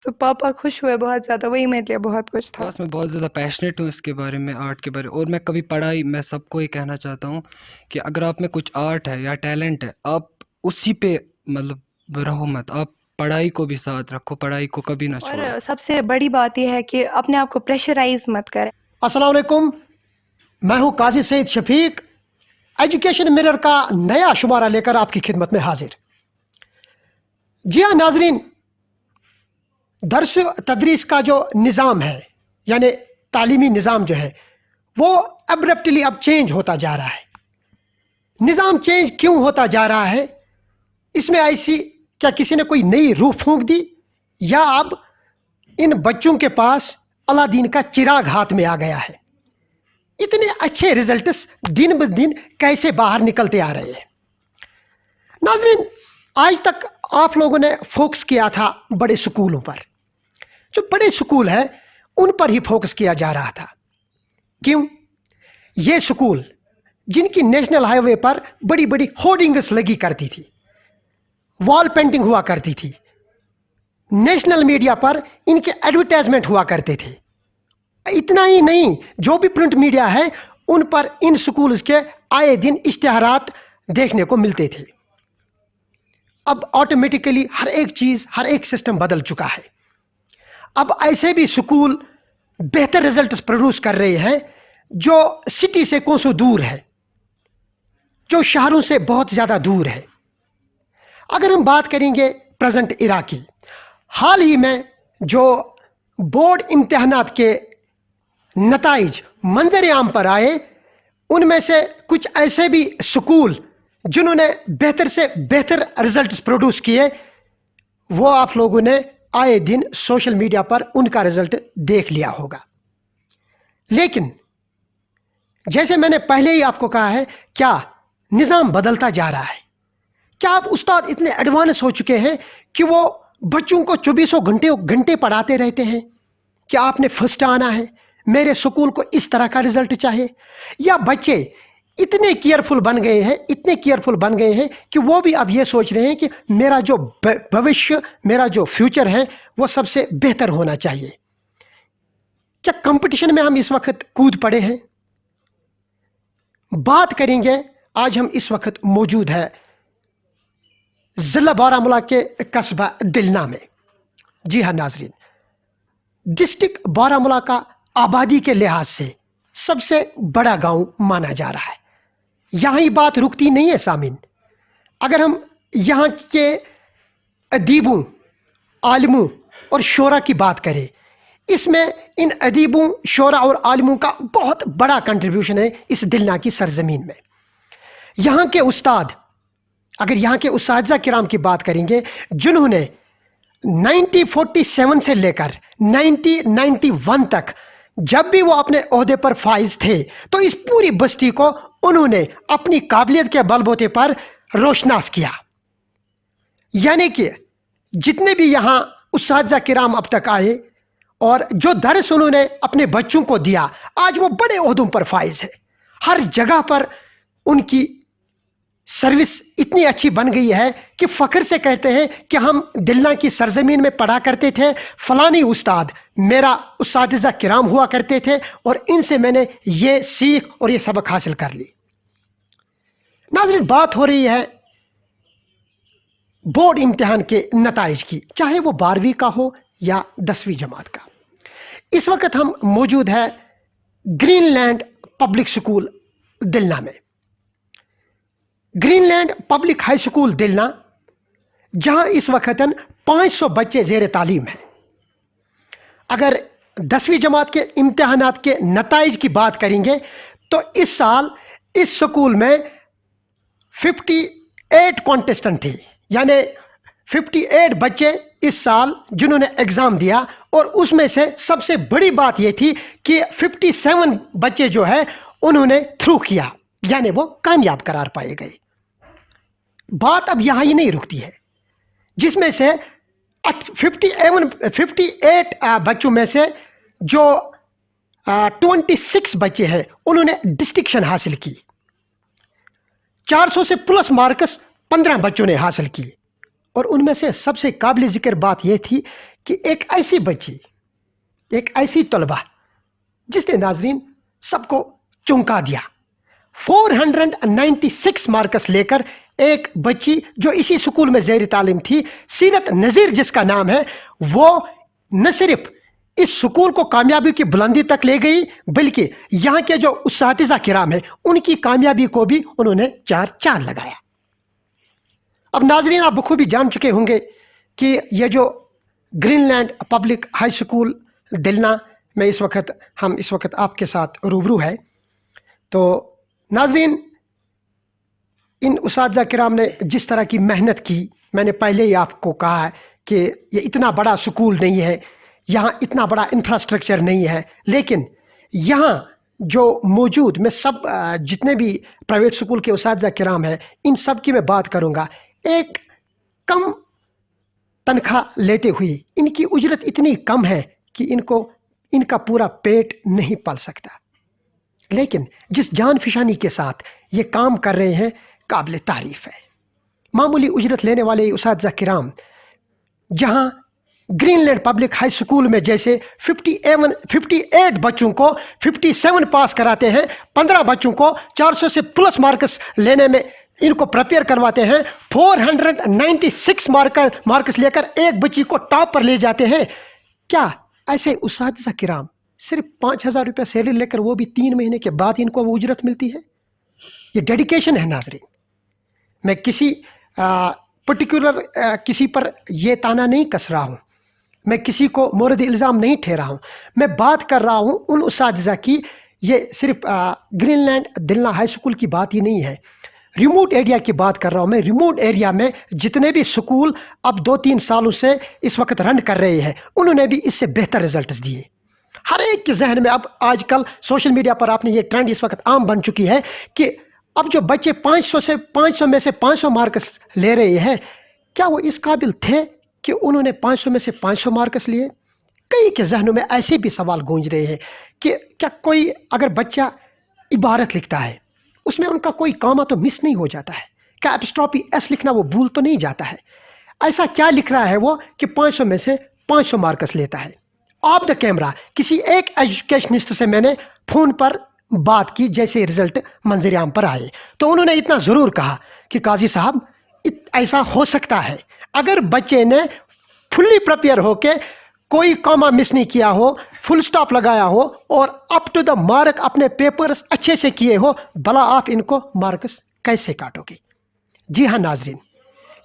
تو پاپا خوش ہوئے بہت زیادہ، وہی میرے لیے بہت کچھ تھا۔ بس میں بہت زیادہ پیشنیٹ ہوں اس کے بارے میں، آرٹ کے بارے، اور میں کبھی پڑھائی، میں سب کو یہ کہنا چاہتا ہوں کہ اگر آپ میں کچھ آرٹ ہے یا ٹیلنٹ ہے، آپ اسی پہ مطلب رہو مت، آپ پڑھائی کو بھی ساتھ رکھو، پڑھائی کو کبھی نہ اور چھوڑو۔ سب سے بڑی بات یہ ہے کہ اپنے آپ کو پریشرائز مت کریں۔ السلام علیکم، میں ہوں قاضی سعید شفیق، ایجوکیشن مرر کا نیا شمارہ لے کر آپ کی خدمت میں حاضر۔ جی ہاں ناظرین، درس تدریس کا جو نظام ہے، یعنی تعلیمی نظام جو ہے، وہ ابرپٹلی اب چینج ہوتا جا رہا ہے۔ نظام چینج کیوں ہوتا جا رہا ہے؟ اس میں ایسی کیا کسی نے کوئی نئی روح پھونک دی، یا اب ان بچوں کے پاس اللہ کا چراغ ہاتھ میں آ گیا ہے؟ اتنے اچھے رزلٹس دن بدن کیسے باہر نکلتے آ رہے ہیں؟ ناظرین، آج تک آپ لوگوں نے فوکس کیا تھا بڑے سکولوں پر، جو بڑے سکول ہیں ان پر ہی فوکس کیا جا رہا تھا۔ کیوں؟ یہ سکول جن کی نیشنل ہائی وے پر بڑی بڑی ہورڈنگس لگی کرتی تھی، وال پینٹنگ ہوا کرتی تھی، نیشنل میڈیا پر ان کے ایڈورٹائزمنٹ ہوا کرتے تھے۔ اتنا ہی نہیں، جو بھی پرنٹ میڈیا ہے ان پر ان سکولز کے آئے دن اشتہارات دیکھنے کو ملتے تھے۔ اب آٹومیٹیکلی ہر ایک چیز، ہر ایک سسٹم بدل چکا ہے۔ اب ایسے بھی سکول بہتر رزلٹس پروڈیوس کر رہے ہیں جو سٹی سے کوسوں دور ہے، جو شہروں سے بہت زیادہ دور ہے۔ اگر ہم بات کریں گے پریزنٹ ایرا کی، حال ہی میں جو بورڈ امتحانات کے نتائج منظر عام پر آئے، ان میں سے کچھ ایسے بھی سکول جنہوں نے بہتر سے بہتر رزلٹس پروڈیوس کیے، وہ آپ لوگوں نے آئے دن سوشل میڈیا پر ان کا رزلٹ دیکھ لیا ہوگا۔ لیکن جیسے میں نے پہلے ہی آپ کو کہا ہے، کیا نظام بدلتا جا رہا ہے؟ کیا آپ استاد اتنے ایڈوانس ہو چکے ہیں کہ وہ بچوں کو 24 گھنٹے پڑھاتے رہتے ہیں کہ آپ نے فرسٹ آنا ہے، میرے سکول کو اس طرح کا رزلٹ چاہیے؟ یا بچے اتنے کیئرفل بن گئے ہیں، اتنے کیئرفل بن گئے ہیں کہ وہ بھی اب یہ سوچ رہے ہیں کہ میرا جو بھوشیہ، میرا جو فیوچر ہے وہ سب سے بہتر ہونا چاہیے؟ کیا کمپٹیشن میں ہم اس وقت کود پڑے ہیں؟ بات کریں گے، آج ہم اس وقت موجود ہے ضلع بارہمولہ کے قصبہ دلنا میں۔ جی ہاں ناظرین، ڈسٹرکٹ بارہمولہ کا آبادی کے لحاظ سے سب سے بڑا گاؤں مانا جا رہا ہے۔ یہاں ہی بات رکتی نہیں ہے سامعین، اگر ہم یہاں کے ادیبوں، عالموں اور شعراء کی بات کریں، اس میں ان ادیبوں، شعراء اور عالموں کا بہت بڑا کنٹریبیوشن ہے اس دلنا کی سرزمین میں۔ یہاں کے استاد، اگر یہاں کے اساتذہ کرام کی بات کریں گے، جنہوں نے 1947 سے لے کر 1991 تک جب بھی وہ اپنے عہدے پر فائز تھے، تو اس پوری بستی کو انہوں نے اپنی قابلیت کے بل بوتے پر روشناس کیا۔ یعنی کہ جتنے بھی یہاں اساتذہ کرام اب تک آئے اور جو درس انہوں نے اپنے بچوں کو دیا، آج وہ بڑے عہدوں پر فائز ہے۔ ہر جگہ پر ان کی سروس اتنی اچھی بن گئی ہے کہ فخر سے کہتے ہیں کہ ہم دلنا کی سرزمین میں پڑھا کرتے تھے، فلانی استاد میرا اساتذہ کرام ہوا کرتے تھے اور ان سے میں نے یہ سیکھ اور یہ سبق حاصل کر لی۔ ناظرین، بات ہو رہی ہے بورڈ امتحان کے نتائج کی، چاہے وہ 12ویں کا ہو یا 10ویں جماعت کا۔ اس وقت ہم موجود ہے green land public school Dalna میں۔ Green land public high school Dalna, جہاں اس وقت 500 بچے زیر تعلیم ہیں۔ اگر 10ویں جماعت کے امتحانات کے نتائج کی بات کریں گے تو اس سال اس سکول میں 58 کانٹیسٹنٹ تھے، یعنی 58 بچے اس سال جنہوں نے ایگزام دیا، اور اس میں سے سب سے بڑی بات یہ تھی کہ 57 بچے جو ہے انہوں نے تھرو کیا، یعنی وہ کامیاب قرار پائے گئے۔ بات اب یہاں ہی نہیں رکتی ہے، جس میں سے 58 بچوں میں سے جو 26 بچے ہیں انہوں نے ڈسٹنکشن حاصل کی۔ 400 سے پلس مارکس 15 بچوں نے حاصل کی، اور ان میں سے سب سے قابل ذکر بات یہ تھی کہ ایک ایسی بچی، ایک ایسی طلبہ جس نے ناظرین سب کو چونکا دیا، 496 مارکس لے کر ایک بچی جو اسی سکول میں زیر تعلیم تھی، سیرت نذیر جس کا نام ہے، وہ نہ صرف اس سکول کو کامیابی کی بلندی تک لے گئی بلکہ یہاں کے جو اساتذہ کرام ہیں ان کی کامیابی کو بھی انہوں نے 4 چاند لگایا۔ اب ناظرین آپ بخوبی جان چکے ہوں گے کہ یہ جو green land public high school Dalna میں ہم اس وقت آپ کے ساتھ روبرو ہے، تو ناظرین ان اساتذہ کرام نے جس طرح کی محنت کی، میں نے پہلے ہی آپ کو کہا ہے کہ یہ اتنا بڑا سکول نہیں ہے، یہاں اتنا بڑا انفراسٹرکچر نہیں ہے، لیکن یہاں جو موجود میں سب جتنے بھی پرائیویٹ سکول کے اساتذہ کرام ہیں ان سب کی میں بات کروں گا، ایک کم تنخواہ لیتے ہوئے ان کی اجرت اتنی کم ہے کہ ان کا پورا پیٹ نہیں پل سکتا، لیکن جس جان فشانی کے ساتھ یہ کام کر رہے ہیں قابل تعریف ہے۔ معمولی اجرت لینے والے اساتذہ کرام جہاں Green land public high school میں جیسے 58 بچوں کو 57 پاس کراتے ہیں، 15 بچوں کو 400 سے پلس مارکس لینے میں ان کو پریپیئر کرواتے ہیں، 496 مارکس لے کر ایک بچی کو ٹاپ پر لے جاتے ہیں، کیا ایسے اساتذہ کرام صرف 5,000 روپے سیلری لے کر وہ بھی 3 مہینے کے بعد ان کو وہ اجرت ملتی ہے؟ یہ ڈیڈیکیشن ہے ناظرین۔ میں کسی پرٹیکولر کسی پر یہ تانا نہیں کس رہا ہوں، میں کسی کو مورد الزام نہیں ٹھہرا ہوں، میں بات کر رہا ہوں ان اساتذہ کی۔ یہ صرف گرین لینڈ دلنا ہائی سکول کی بات ہی نہیں ہے، ریموٹ ایریا کی بات کر رہا ہوں میں۔ ریموٹ ایریا میں جتنے بھی سکول اب 2-3 سالوں سے اس وقت رن کر رہے ہیں انہوں نے بھی اس سے بہتر رزلٹس دیے۔ ہر ایک کے ذہن میں اب آج کل سوشل میڈیا پر آپ نے یہ ٹرینڈ اس وقت عام بن چکی ہے کہ اب جو بچے 500 میں سے 500 مارکس لے رہے ہیں، کیا وہ اس قابل تھے کہ انہوں نے 500 میں سے 500 مارکس لیے؟ کئی کے ذہنوں میں ایسے بھی سوال گونج رہے ہیں کہ کیا کوئی اگر بچہ عبارت لکھتا ہے اس میں ان کا کوئی کاما تو مس نہیں ہو جاتا ہے؟ کیا اپسٹروفی ایس لکھنا وہ بھول تو نہیں جاتا ہے؟ ایسا کیا لکھ رہا ہے وہ کہ 500 میں سے 500 مارکس لیتا ہے؟ آف دا کیمرہ کسی ایک ایجوکیشنسٹ سے میں نے فون پر بات کی جیسے رزلٹ منظر عام پر آئے تو انہوں نے اتنا ضرور کہا کہ قاضی صاحب ایسا ہو سکتا ہے اگر بچے نے فلی پریپیئر ہو کے کوئی کاما مس نہیں کیا ہو، فل سٹاپ لگایا ہو اور اپ ٹو دا مارک اپنے پیپرز اچھے سے کیے ہو، بھلا آپ ان کو مارکس کیسے کاٹو گے؟ جی ہاں ناظرین،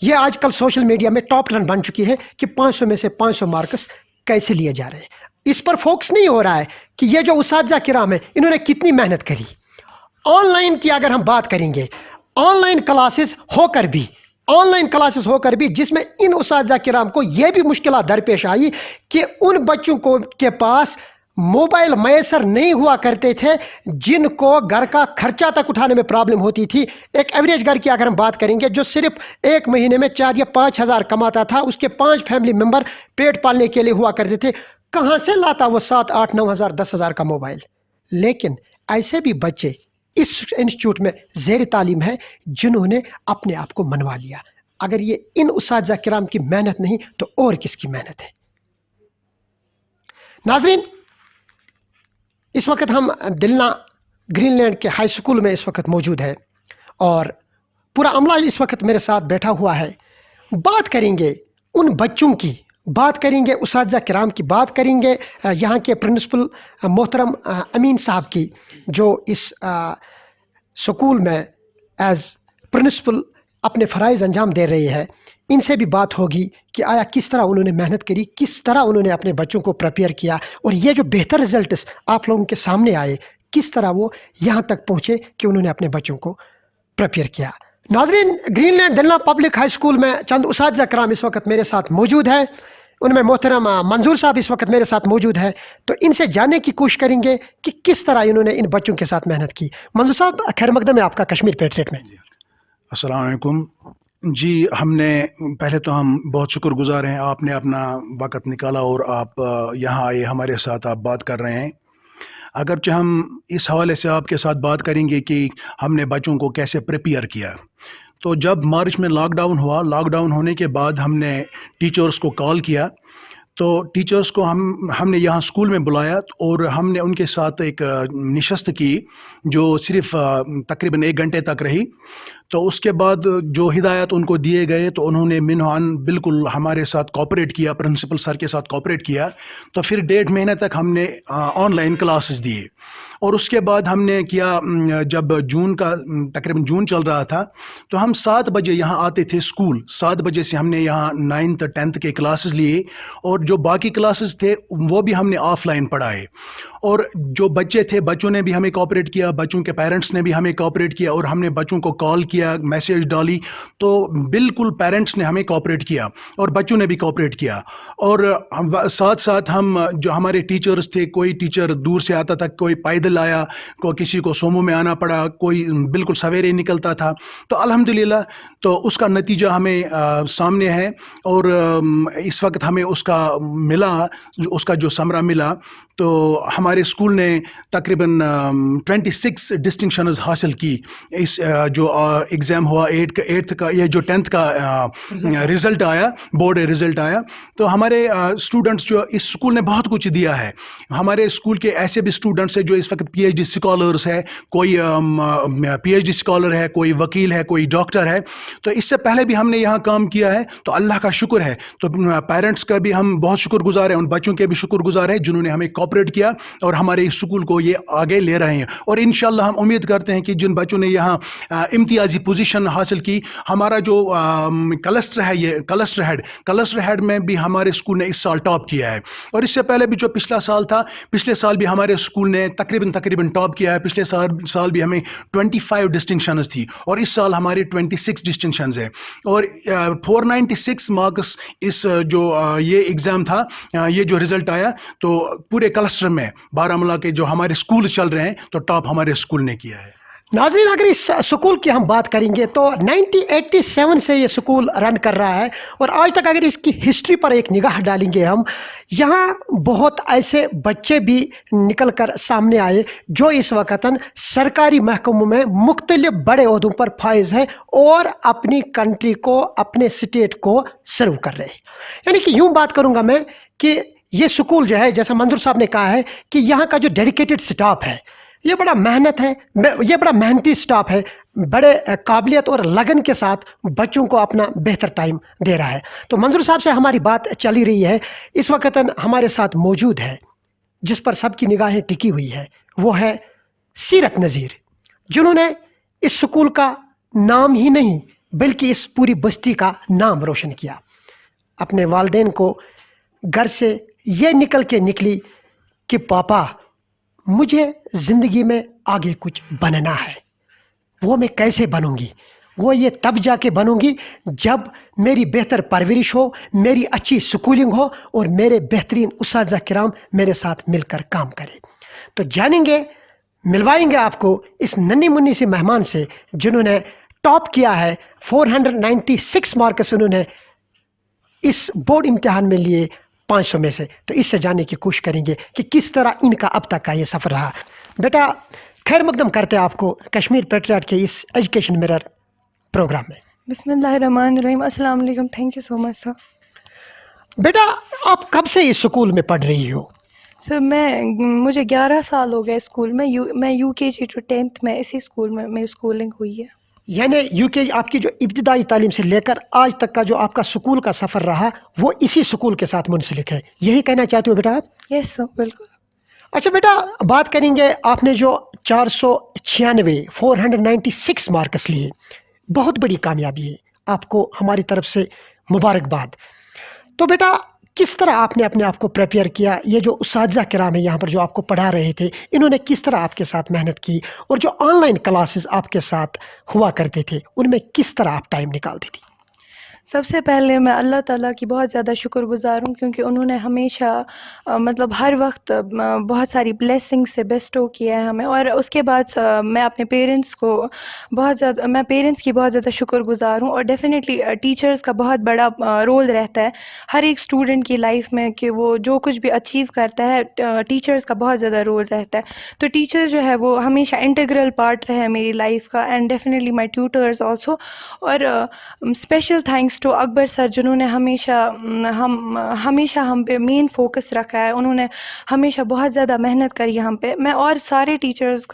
یہ آج کل سوشل میڈیا میں ٹاپ ٹرن بن چکی ہے کہ 500 میں سے 500 مارکس کیسے لیے جا رہے ہیں۔ اس پر فوکس نہیں ہو رہا ہے کہ یہ جو اساتذہ کرام ہیں انہوں نے کتنی محنت کری۔ آن لائن کی اگر ہم بات کریں گے، آن لائن کلاسز ہو کر بھی جس میں ان اساتذہ کرام کو یہ بھی مشکلات درپیش آئی کہ ان بچوں کو کے پاس موبائل میسر نہیں ہوا کرتے تھے جن کو گھر کا خرچہ تک اٹھانے میں پرابلم ہوتی تھی۔ ایک ایوریج گھر کی اگر ہم بات کریں گے جو صرف ایک مہینے میں 4 یا 5 ہزار کماتا تھا، اس کے 5 فیملی ممبر پیٹ پالنے کے لیے ہوا کرتے تھے، کہاں سے لاتا وہ 7, 8, 9 ہزار 10 ہزار کا موبائل؟ لیکن ایسے بھی بچے اس انسٹیٹیوٹ میں زیر تعلیم ہیں جنہوں نے اپنے آپ کو منوا لیا۔ اگر یہ ان اساتذہ کرام کی محنت نہیں تو اور کس کی محنت ہے؟ ناظرین، اس وقت ہم دلنا گرین لینڈ کے ہائی سکول میں اس وقت موجود ہے اور پورا عملہ اس وقت میرے ساتھ بیٹھا ہوا ہے۔ بات کریں گے ان بچوں کی، بات کریں گے اساتذہ کرام کی، بات کریں گے یہاں کے پرنسپل محترم امین صاحب کی جو اس سکول میں ایز پرنسپل اپنے فرائض انجام دے رہے ہیں۔ ان سے بھی بات ہوگی کہ آیا کس طرح انہوں نے محنت کری، کس طرح انہوں نے اپنے بچوں کو پریپیئر کیا اور یہ جو بہتر رزلٹس آپ لوگوں کے سامنے آئے کس طرح وہ یہاں تک پہنچے کہ انہوں نے اپنے بچوں کو پریپیئر کیا۔ ناظرین، green land Dalna public high school میں چند اساتذہ کرام اس وقت میرے ساتھ موجود ہیں، ان میں محترم منظور صاحب اس وقت میرے ساتھ موجود ہیں، تو ان سے جاننے کی کوشش کریں گے کہ کس طرح انہوں نے ان بچوں کے ساتھ محنت کی۔ منظور صاحب، خیر مقدم ہے آپ کا کشمیر پیٹریٹ میں۔ السلام علیکم جی، پہلے تو ہم بہت شکر گزار ہیں، آپ نے اپنا وقت نکالا اور آپ یہاں آئے، ہمارے ساتھ آپ بات کر رہے ہیں۔ اگرچہ ہم اس حوالے سے آپ کے ساتھ بات کریں گے کہ ہم نے بچوں کو کیسے پریپیئر کیا، تو جب مارچ میں لاک ڈاؤن ہوا، لاک ڈاؤن ہونے کے بعد ہم نے ٹیچرز کو کال کیا تو ٹیچرز کو ہم نے یہاں اسکول میں بلایا اور ہم نے ان کے ساتھ ایک نشست کی جو صرف تقریباً 1 گھنٹے تک رہی. تو اس کے بعد جو ہدایات ان کو دیے گئے تو انہوں نے منہان بالکل ہمارے ساتھ کوآپریٹ کیا, پرنسپل سر کے ساتھ کوآپریٹ کیا. تو پھر 1.5 مہینے تک ہم نے آن لائن کلاسز دیے. اور اس کے بعد ہم نے کیا, جب تقریباً جون چل رہا تھا تو ہم 7 بجے یہاں آتے تھے اسکول. 7 بجے سے ہم نے یہاں 9th 10th کے کلاسز لیے اور جو باقی کلاسز تھے وہ بھی ہم نے آف لائن پڑھائے. اور جو بچے تھے بچوں نے بھی ہمیں کوآپریٹ کیا, بچوں کے پیرنٹس نے بھی ہمیں کوآپریٹ کیا, اور ہم نے بچوں کو کال کیا, میسیج ڈالی, تو بالکل پیرنٹس نے ہمیں کوآپریٹ کیا اور بچوں نے بھی کوآپریٹ کیا. اور ساتھ ساتھ ہم جو ہمارے ٹیچرز تھے, کوئی ٹیچر دور سے آتا تھا, کوئی پیدل آیا, کسی کو سومو میں آنا پڑا, کوئی بالکل سویرے نکلتا تھا. تو الحمدللہ تو اس کا نتیجہ ہمیں سامنے ہے اور اس وقت ہمیں اس کا ملا, اس کا جو ثمرہ ملا. تو ہمارے اسکول نے تقریباً 26 ڈسٹنکشنز حاصل کی. اس جو ایگزام ہوا 8th کا, یہ جو 10th کا رزلٹ آیا, بورڈ رزلٹ آیا, تو ہمارے اسٹوڈنٹس جو اس اسکول نے بہت کچھ دیا ہے. ہمارے اسکول کے ایسے بھی اسٹوڈنٹس ہیں جو اس وقت PhD اسکالرس ہے, کوئی PhD اسکالر ہے, کوئی وکیل ہے, کوئی ڈاکٹر ہے. تو اس سے پہلے بھی ہم نے یہاں کام کیا ہے, تو اللہ کا شکر ہے. تو پیرنٹس کا بھی ہم بہت شکر گزار ہیں, ان بچوں کے بھی شکر گزار ہیں جنہوں نے ہمیں کوآپریٹ کیا اور ہمارے اسکول کو یہ آگے لے رہے ہیں. اور انشاءاللہ ہم امید کرتے ہیں کہ جن بچوں نے یہاں امتیازی پوزیشن حاصل کی, ہمارا جو کلسٹر ہے, یہ کلسٹر ہیڈ میں بھی ہمارے اسکول نے اس سال ٹاپ کیا ہے. اور اس سے پہلے بھی جو پچھلا سال تھا, پچھلے سال بھی ہمارے اسکول نے تقریباً ٹاپ کیا ہے. پچھلے سال بھی ہمیں 25 ڈسٹنکشنز تھی اور اس سال ہمارے 26 ڈسٹنکشنز ہیں. اور 496 مارکس اس جو یہ ایگزام تھا, یہ جو رزلٹ آیا, تو پورے کلسٹر میں بارہمولہ کے جو ہمارے اسکول چل رہے ہیں تو ٹاپ ہمارے اسکول نے کیا ہے. ناظرین, اگر اس سکول کی ہم بات کریں گے تو 1987 سے یہ سکول رن کر رہا ہے, اور آج تک اگر اس کی ہسٹری پر ایک نگاہ ڈالیں گے ہم, یہاں بہت ایسے بچے بھی نکل کر سامنے آئے جو اس وقت سرکاری محکموں میں مختلف بڑے عہدوں پر فائز ہیں اور اپنی کنٹری کو, اپنے اسٹیٹ کو سرو کر رہے ہیں. یعنی کہ یوں بات کروں گا میں کہ یہ سکول جو ہے, جیسا منظور صاحب نے کہا ہے کہ یہاں کا جو ڈیڈیکیٹڈ سٹاف ہے, یہ بڑا محنت ہے, یہ بڑا محنتی سٹاف ہے, بڑے قابلیت اور لگن کے ساتھ بچوں کو اپنا بہتر ٹائم دے رہا ہے. تو منظور صاحب سے ہماری بات چلی رہی ہے, اس وقت ہمارے ساتھ موجود ہے جس پر سب کی نگاہیں ٹکی ہوئی ہے, وہ ہے سیرت نذیر, جنہوں نے اس سکول کا نام ہی نہیں بلکہ اس پوری بستی کا نام روشن کیا. اپنے والدین کو گھر سے یہ نکل کے نکلی کہ پاپا مجھے زندگی میں آگے کچھ بننا ہے. وہ میں کیسے بنوں گی؟ وہ یہ تب جا کے بنوں گی جب میری بہتر پرورش ہو, میری اچھی سکولنگ ہو اور میرے بہترین اساتذہ کرام میرے ساتھ مل کر کام کرے. تو جانیں گے, ملوائیں گے آپ کو اس ننھی منی سے مہمان سے جنہوں نے ٹاپ کیا ہے. 496 مارکس انہوں نے اس بورڈ امتحان میں لیے 500 میں سے. تو اس سے جاننے کی کوشش کریں گے کہ کس طرح ان کا اب تک کا یہ سفر رہا. بیٹا خیر مقدم کرتے ہیں آپ کو کشمیر پیٹریاٹ کے اس ایجوکیشن مرر پروگرام میں. بسم اللہ الرحمن الرحیم. السلام علیکم. تھینک یو سو مچ سر. بیٹا آپ کب سے اس سکول میں پڑھ رہی ہو؟ سر مجھے 11 سال ہو گئے اسکول میں. میں UKG to 10th میں اسی اسکول میں میری اسکولنگ ہوئی ہے. یعنی UKG آپ کی جو ابتدائی تعلیم سے لے کر آج تک کا جو آپ کا سکول کا سفر رہا وہ اسی سکول کے ساتھ منسلک ہے, یہی کہنا چاہتے ہو بیٹا آپ؟ یس سر, بالکل. اچھا بیٹا, بات کریں گے آپ نے جو 496 مارکس لیے, بہت بڑی کامیابی ہے, آپ کو ہماری طرف سے مبارکباد. تو بیٹا کس طرح آپ نے اپنے آپ کو پریپیئر کیا؟ یہ جو اساتذہ کرام ہیں یہاں پر جو آپ کو پڑھا رہے تھے, انہوں نے کس طرح آپ کے ساتھ محنت کی؟ اور جو آن لائن کلاسز آپ کے ساتھ ہوا کرتے تھے ان میں کس طرح آپ ٹائم نکالتی تھی؟ سب سے پہلے میں اللہ تعالیٰ کی بہت زیادہ شکر گزار ہوں کیونکہ انہوں نے ہمیشہ مطلب ہر وقت بہت ساری بلیسنگ سے بیسٹو کیا ہے ہمیں. اور اس کے بعد میں اپنے پیرنٹس کی بہت زیادہ شکر گزار ہوں. اور ڈیفینیٹلی ٹیچرز کا بہت بڑا رول رہتا ہے ہر ایک اسٹوڈنٹ کی لائف میں کہ وہ جو کچھ بھی اچیو کرتا ہے, ٹیچرز کا بہت زیادہ رول رہتا ہے. تو ٹیچر جو ہے وہ ہمیشہ انٹیگرل پارٹ رہے میری لائف کا, and definitely my tutors also. اور اسپیشل تھینکس نیکسٹ ٹو اکبر سر جنہوں نے ہمیشہ ہم پہ مین فوکس رکھا ہے. انہوں نے ہمیشہ بہت زیادہ محنت کری ہم پہ. میں اور سارے ٹیچرز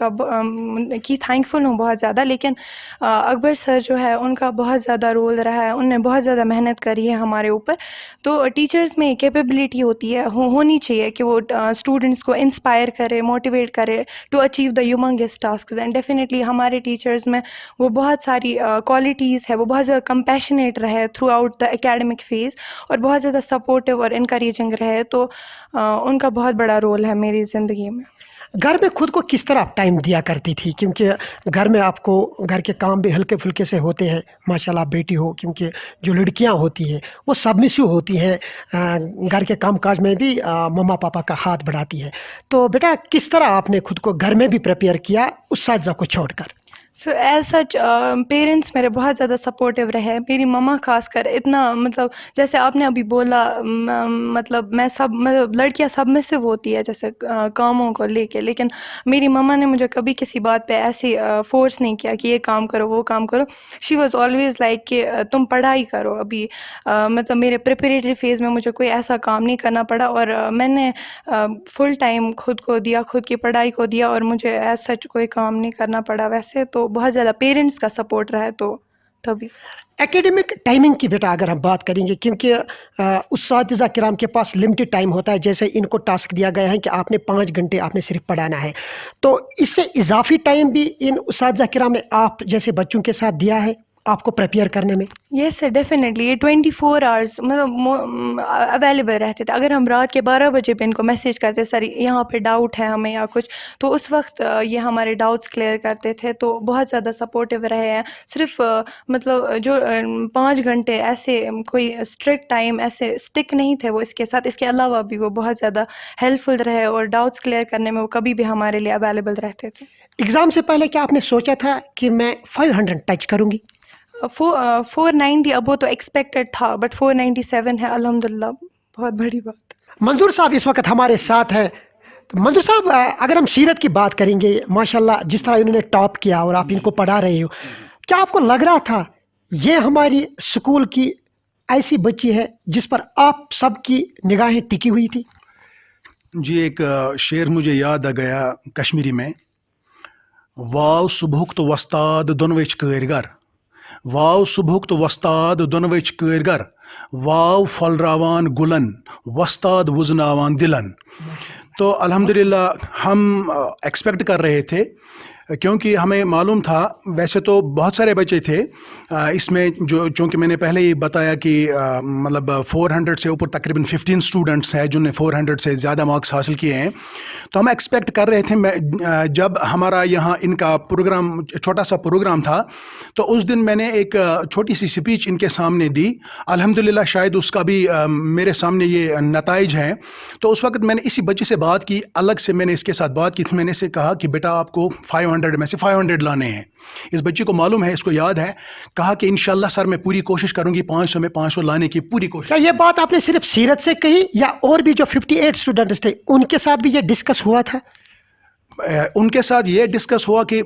کی تھینکفل ہوں بہت زیادہ, لیکن اکبر سر جو ہے ان کا بہت زیادہ رول رہا ہے. ان نے بہت زیادہ محنت کری ہے ہمارے اوپر. تو ٹیچرز میں کیپیبلٹی ہوتی ہے, ہونی چاہیے کہ وہ اسٹوڈنٹس کو انسپائر کرے, موٹیویٹ کرے to achieve the humongous tasks. And definitely ہمارے ٹیچرز میں وہ بہت ساری کوالٹیز ہے. وہ بہت زیادہ کمپیشنیٹ رہے through out the academic phase, اور بہت زیادہ سپورٹیو اور انکریجنگ رہے. تو ان کا بہت بڑا رول ہے میری زندگی میں. گھر میں خود کو کس طرح آپ ٹائم دیا کرتی تھی؟ کیونکہ گھر میں آپ کو گھر کے کام بھی ہلکے پھلکے سے ہوتے ہیں. ماشاءاللہ آپ بیٹی ہو, کیونکہ جو لڑکیاں ہوتی ہیں وہ سبمسو ہوتی ہیں, گھر کے کام کاج میں بھی مما پاپا کا ہاتھ بڑھاتی ہے. تو بیٹا کس طرح آپ نے خود کو گھر میں بھی پریپیئر کیا اساتذہ کو چھوڑ کر؟ سو ایز سچ پیرنٹس میرے بہت زیادہ سپورٹیو رہے. میری مما خاص کر اتنا, مطلب جیسے آپ نے ابھی بولا, مطلب لڑکیاں سبمسو ہوتی ہے جیسے کاموں کو لے کے, لیکن میری مما نے مجھے کبھی کسی بات پہ ایسی فورس نہیں کیا کہ یہ کام کرو وہ کام کرو. شی واز آلویز لائک کہ تم پڑھائی کرو. ابھی مطلب میرے پریپریٹری فیز میں مجھے کوئی ایسا کام نہیں کرنا پڑا, اور میں نے فل ٹائم خود کو دیا, خود کی پڑھائی کو دیا, اور مجھے ایز سچ کوئی کام نہیں کرنا پڑا ویسے. تو بہت زیادہ پیرنٹس کا سپورٹ رہا ہے. تو تبھی ایکیڈمک ٹائمنگ کی بیٹا اگر ہم بات کریں گے, کیونکہ اساتذہ کرام کے پاس لمیٹڈ ٹائم ہوتا ہے. جیسے ان کو ٹاسک دیا گیا ہے کہ آپ نے 5 گھنٹے آپ نے صرف پڑھانا ہے, تو اس سے اضافی ٹائم بھی ان اساتذہ کرام نے آپ جیسے بچوں کے ساتھ دیا ہے آپ کو پریپیئر کرنے میں؟ یس سر, ڈیفینیٹلی. یہ 24 آورس مطلب اویلیبل رہتے تھے. اگر ہم رات کے 12 بجے پہ ان کو میسیج کرتے سر یہاں پہ ڈاؤٹ ہے ہمیں یا کچھ, تو اس وقت یہ ہمارے ڈاؤٹس کلیئر کرتے تھے. تو بہت زیادہ سپورٹیو رہے ہیں. صرف مطلب جو 5 گھنٹے ایسے کوئی اسٹرکٹ ٹائم ایسے اسٹک نہیں تھے وہ اس کے ساتھ. اس کے علاوہ بھی وہ بہت زیادہ ہیلپ فل رہے, اور ڈاؤٹس کلیئر کرنے میں وہ کبھی بھی ہمارے لیے اویلیبل رہتے تھے. ایگزام سے پہلے کیا آپ نے سوچا تھا کہ میں 500 ٹچ کروں گی؟ 490 ابو تو ایکسپیکٹڈ تھا, بٹ 497 ہے الحمد للہ, بہت بڑی بات. منظور صاحب اس وقت ہمارے ساتھ ہیں. تو منظور صاحب اگر ہم سیرت کی بات کریں گے, ماشاءاللہ جس طرح انہوں نے ٹاپ کیا اور آپ ان کو پڑھا رہے ہو, کیا آپ کو لگ رہا تھا یہ ہماری اسکول کی ایسی بچی ہے جس پر آپ سب کی نگاہیں ٹکی ہوئی تھی؟ جی ایک شعر مجھے یاد آ گیا کشمیری میں, واو صبحک تو وستاد دونوچ کٲرۍ واو صبحک تو وستاد دونوچ کٲرۍ واو پھلراوان گلن وستاد وزناوان دلن. تو الحمدللہ ہم ایکسپیکٹ کر رہے تھے, کیونکہ ہمیں معلوم تھا. ویسے تو بہت سارے بچے تھے اس میں, جو چونکہ میں نے پہلے ہی بتایا کہ مطلب 400 سے اوپر تقریباً 15 اسٹوڈنٹس ہیں جنہوں نے 400 سے زیادہ مارکس حاصل کیے ہیں. تو ہم ایکسپیکٹ کر رہے تھے. جب ہمارا یہاں ان کا پروگرام چھوٹا سا پروگرام تھا, تو اس دن میں نے ایک چھوٹی سی سپیچ ان کے سامنے دی. الحمدللہ شاید اس کا بھی میرے سامنے یہ نتائج ہیں. تو اس وقت میں نے اسی بچے سے بات کی, الگ سے میں نے اس کے ساتھ بات کی تھی. میں نے اسے کہا کہ بیٹا آپ کو 500 میں سے 500 لانے ہیں. اس بچے کو معلوم ہے, اس کو یاد ہے. کہا کہ انشاءاللہ سر میں پوری کوشش کروں گی 500 میں 500 لانے کی پوری کوشش. کیا یہ بات آپ نے صرف سیرت سے کہی یا اور بھی جو 58 اسٹوڈنٹس تھے ان کے ساتھ بھی یہ ڈسکس ہوا تھا؟ ان کے ساتھ یہ ڈسکس ہوا کہ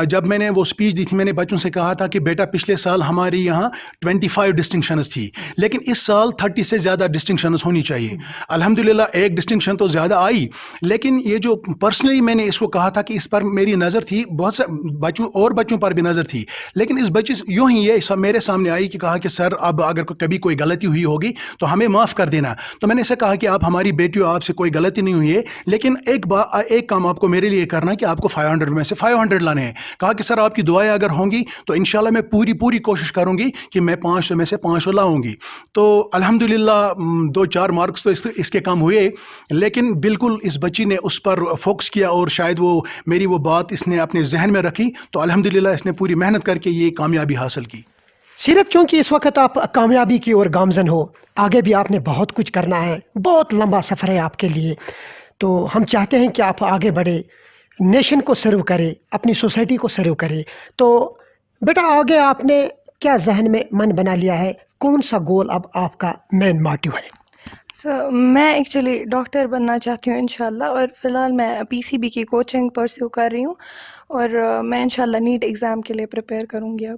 جب میں نے وہ سپیچ دی تھی, میں نے بچوں سے کہا تھا کہ بیٹا پچھلے سال ہماری یہاں 25 ڈسٹنکشنز تھی, لیکن اس سال 30 سے زیادہ ڈسٹنکشنز ہونی چاہیے. الحمدللہ ایک ڈسٹنکشن تو زیادہ آئی, لیکن یہ جو پرسنلی میں نے اس کو کہا تھا کہ اس پر میری نظر تھی, بہت سے بچوں پر بھی نظر تھی, لیکن اس بچے یوں ہی یہ میرے سامنے آئی کہ کہا کہ سر اب اگر کبھی کوئی غلطی ہوئی ہوگی تو ہمیں معاف کر دینا. تو میں نے اسے کہا کہ آپ ہماری بیٹی ہو, آپ سے کوئی غلطی نہیں ہوئی ہے, لیکن ایک کام آپ کو میرے لیے کرنا کہ آپ کو 500 میں سے 500 لانے ہیں. کہا کہ سر آپ کی دعائیں اگر ہوں گی تو انشاءاللہ میں پوری کوشش کروں گی کہ میں 500 میں سے 500 لاؤں گی. تو الحمدللہ 2-4 مارکس تو اس کے کم ہوئے, لیکن بالکل اس بچی نے اس پر فوکس کیا, اور شاید وہ میری وہ بات اس نے اپنے ذہن میں رکھی. تو الحمدللہ اس نے پوری محنت کر کے یہ کامیابی حاصل کی. سیرت, چونکہ اس وقت آپ کامیابی کی اور گامزن ہو, آگے بھی آپ نے بہت کچھ کرنا ہے, بہت لمبا سفر ہے آپ کے لیے. تو ہم چاہتے ہیں کہ آپ آگے بڑھے, نیشن کو سرو کرے, اپنی سوسائٹی کو سرو کرے. تو بیٹا آگے آپ نے کیا ذہن میں من بنا لیا ہے, کون سا گول اب آپ کا مین موٹیو ہے؟ میں ایکچولی ڈاکٹر بننا چاہتی ہوں انشاءاللہ, اور فی الحال میں PCB کی کوچنگ پرسیو کر رہی ہوں, اور میں انشاءاللہ نیٹ ایگزام کے لیے پریپیئر کروں گی اب.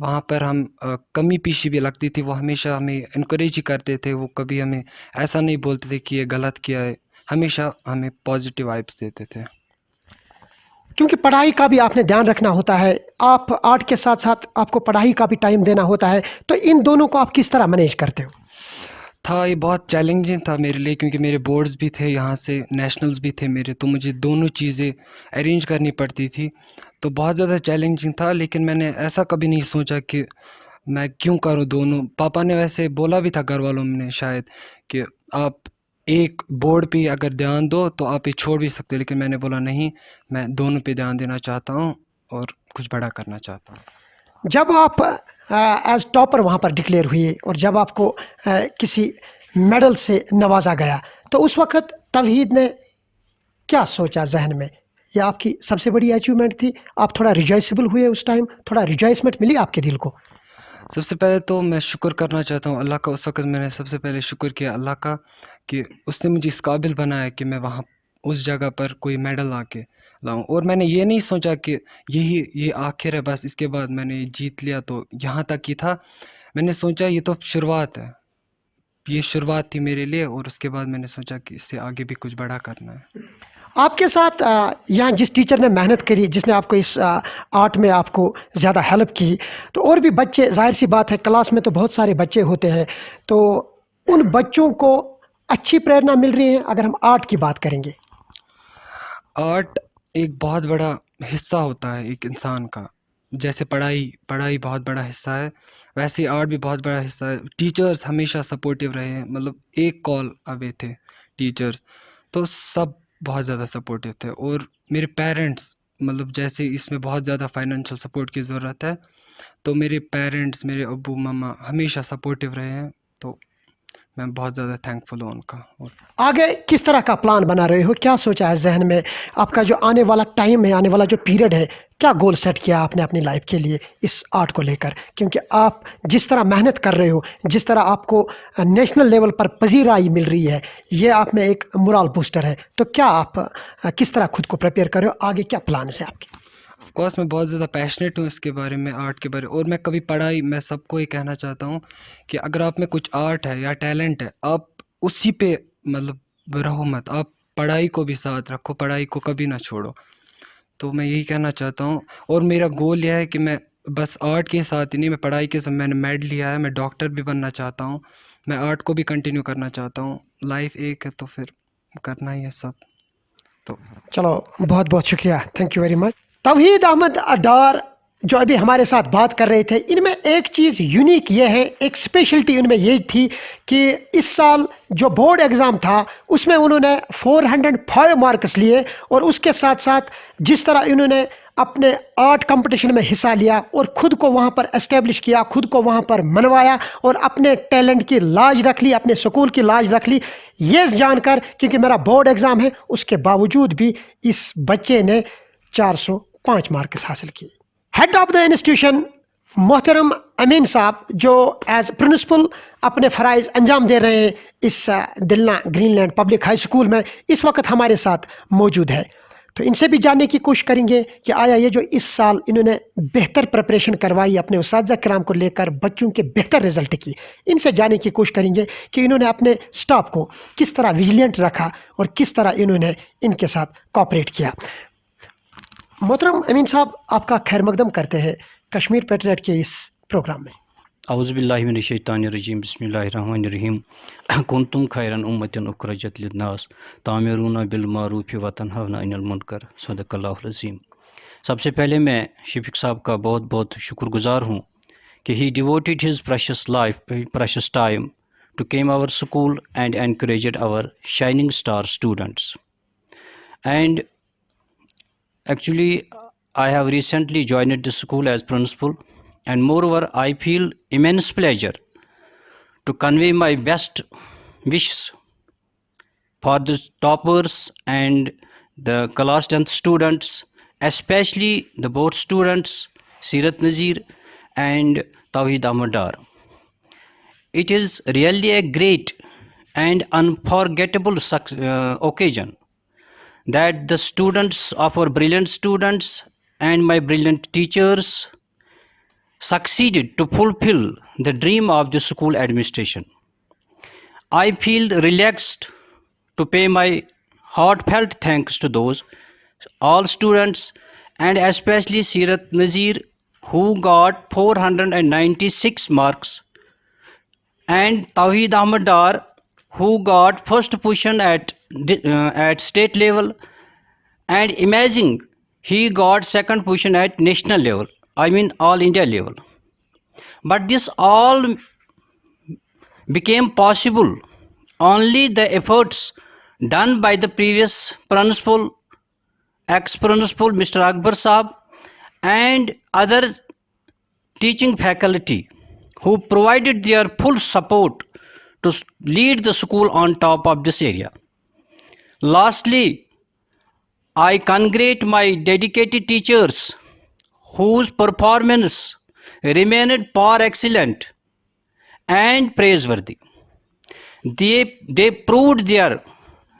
وہاں پر ہم کمی پیشی بھی لگتی تھی، وہ ہمیشہ ہمیں انکریج ہی کرتے تھے، وہ کبھی ہمیں ایسا نہیں بولتے تھے کہ یہ غلط کیا ہے، ہمیشہ ہمیں پازیٹیو وائبس دیتے تھے۔ کیونکہ پڑھائی کا بھی آپ نے دھیان رکھنا ہوتا ہے، آپ آرٹ کے ساتھ ساتھ آپ کو پڑھائی کا بھی ٹائم دینا ہوتا ہے، تو ان دونوں کو آپ کس طرح مینیج کرتے ہو؟ تھا یہ بہت چیلنجنگ تھا میرے لیے، کیونکہ میرے بورڈز بھی تھے، یہاں سے نیشنلز بھی تھے میرے، تو مجھے دونوں چیزیں ارینج کرنی پڑتی تھی، تو بہت زیادہ چیلنجنگ تھا۔ لیکن میں نے ایسا کبھی نہیں سوچا کہ میں کیوں کروں دونوں۔ پاپا نے ویسے بولا بھی تھا گھر والوں نے شاید کہ آپ ایک بورڈ پہ اگر دھیان دو تو آپ یہ چھوڑ بھی سکتے، لیکن میں نے بولا نہیں، میں دونوں پہ دھیان دینا چاہتا ہوں اور کچھ بڑا کرنا چاہتا ہوں۔ جب آپ ایز ٹاپر وہاں پر ڈکلیئر ہوئے اور جب آپ کو کسی میڈل سے نوازا گیا، تو اس وقت توحید نے کیا سوچا ذہن میں؟ یہ آپ کی سب سے بڑی اچیومنٹ تھی، آپ تھوڑا ریجوائسیبل ہوئے اس ٹائم، تھوڑا ریجوائسمنٹ ملی آپ کے دل کو؟ سب سے پہلے تو میں شکر کرنا چاہتا ہوں اللہ کا۔ اس وقت میں نے سب سے پہلے شکر کیا اللہ کا کہ اس نے مجھے اس قابل بنایا کہ میں وہاں اس جگہ پر کوئی میڈل آ کے لاؤں، اور میں نے یہ نہیں سوچا کہ یہ آخر ہے بس، اس کے بعد میں نے جیت لیا تو یہاں تک ہی تھا۔ میں نے سوچا یہ تو شروعات ہے، یہ شروعات تھی میرے لیے، اور اس کے بعد میں نے سوچا کہ اس سے آگے بھی کچھ بڑا کرنا ہے۔ آپ کے ساتھ یہاں جس ٹیچر نے محنت کری، جس نے آپ کو اس آرٹ میں آپ کو زیادہ ہیلپ کی، تو اور بھی بچے، ظاہر سی بات ہے کلاس میں تو بہت سارے بچے ہوتے ہیں، تو ان بچوں کو اچھی پریرنا مل رہی ہے اگر ہم آرٹ کی بات کریں گے؟ آرٹ ایک بہت بڑا حصہ ہوتا ہے ایک انسان کا، جیسے پڑھائی بہت بڑا حصہ ہے، ویسے ہی آرٹ بھی بہت بڑا حصہ ہے۔ ٹیچرز ہمیشہ سپورٹیو رہے ہیں، مطلب ایک کال اوے تھے ٹیچرز، تو سب بہت زیادہ سپورٹیو تھے، اور میرے پیرنٹس، مطلب جیسے اس میں بہت زیادہ فائنینشیل سپورٹ کی ضرورت ہے، تو میرے پیرنٹس، میرے ابو ماما ہمیشہ سپورٹیو رہے ہیں، تو میں بہت زیادہ تھینک فل ہوں ان کا۔ آگے کس طرح کا پلان بنا رہے ہو؟ کیا سوچا ہے ذہن میں؟ آپ کا جو آنے والا ٹائم ہے، آنے والا جو پیریڈ ہے، کیا گول سیٹ کیا آپ نے اپنی لائف کے لیے اس آرٹ کو لے کر؟ کیونکہ آپ جس طرح محنت کر رہے ہو، جس طرح آپ کو نیشنل لیول پر پذیرائی مل رہی ہے، یہ آپ میں ایک مورال بوسٹر ہے، تو کیا آپ کس طرح خود کو پریپیئر کر رہے ہو؟ آگے کیا پلانس ہیں آپ کے؟ آف کورس میں بہت زیادہ پیشنیٹ ہوں اس کے بارے میں، آرٹ کے بارے، اور میں کبھی میں سب کو یہ کہنا چاہتا ہوں کہ اگر آپ میں کچھ آرٹ ہے یا ٹیلنٹ ہے، آپ اسی پہ مطلب رہو مت، آپ پڑھائی کو بھی ساتھ رکھو، پڑھائی کو کبھی نہ چھوڑو۔ تو میں یہی کہنا چاہتا ہوں، اور میرا گول یہ ہے کہ میں بس آرٹ کے ساتھ ہی نہیں، میں پڑھائی کے ساتھ، میں نے میڈ لیا ہے، میں ڈاکٹر بھی بننا چاہتا ہوں، میں آرٹ کو بھی کنٹینیو کرنا چاہتا ہوں۔ لائف ایک ہے تو پھر کرنا ہی ہے سب۔ تو چلو بہت بہت شکریہ، تھینک یو ویری مچ۔ توحید احمد ڈار جو ابھی ہمارے ساتھ بات کر رہے تھے، ان میں ایک چیز یونیک یہ ہے، ایک اسپیشلٹی ان میں یہ تھی کہ اس سال جو بورڈ ایگزام تھا اس میں انہوں نے 405 مارکس لیے، اور اس کے ساتھ ساتھ جس طرح انہوں نے اپنے آرٹ کمپٹیشن میں حصہ لیا اور خود کو وہاں پر اسٹیبلش کیا، خود کو وہاں پر منوایا اور اپنے ٹیلنٹ کی لاج رکھ لی، اپنے سکول کی لاج رکھ لی، یہ جان کر کیونکہ میرا بورڈ ایگزام ہے، اس کے باوجود بھی اس بچے نے 405 مارکس حاصل کی۔ ہیڈ آف دا انسٹیٹیوشن محترم امین صاحب جو ایز پرنسپل اپنے فرائض انجام دے رہے ہیں اس Dalna green land public high school میں، اس وقت ہمارے ساتھ موجود ہے، تو ان سے بھی جاننے کی کوشش کریں گے کہ آیا یہ جو اس سال انہوں نے بہتر پریپریشن کروائی، اپنے اساتذہ کرام کو لے کر بچوں کے بہتر رزلٹ کی، ان سے جاننے کی کوشش کریں گے کہ انہوں نے اپنے سٹاف کو کس طرح ویجیلنٹ رکھا اور کس طرح انہوں نے ان کے ساتھ کوآپریٹ کیا۔ محترم امین صاحب، آپ کا خیر مقدم کرتے ہیں کشمیر پیٹریٹ کے اس پروگرام میں۔ اعوذ باللہ من الشیطان الرجیم، بسم اللہ الرحمن الرحیم۔ کنتم خیرا امۃ اخرجت للناس تعمرون بالمعروف وتنہون عن المنکر، صدق اللہ العظیم۔ سب سے پہلے میں شفیق صاحب کا بہت بہت شکر گزار ہوں کہ he devoted his precious time to come our school and encouraged our shining star students. And actually I have recently joined the school as principal, and moreover I feel immense pleasure to convey my best wishes for the toppers and the class 10th students, especially the board students Sirat Nazir and Tawheed Ahmad Dar. It is really a great and unforgettable occasion that the students of our brilliant students and my brilliant teachers succeeded to fulfill the dream of the school administration. I feel relaxed to pay my heartfelt thanks to those all students and especially Sirat Nazir who got 496 marks and Tawheed Ahmad Dar who got first position at state level, and imagine he got second position at national level, I mean all India level. But this all became possible only the efforts done by the previous principal, ex-principal Mr. Akbar Saab and other teaching faculty who provided their full support to lead the school on top of this area. Lastly, I congratulate my dedicated teachers whose performance remained par excellent and praiseworthy. They proved their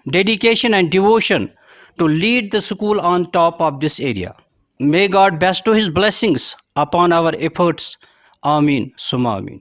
dedication and devotion to lead the school on top of this area. May God bestow his blessings upon our efforts. Ameen summa ameen.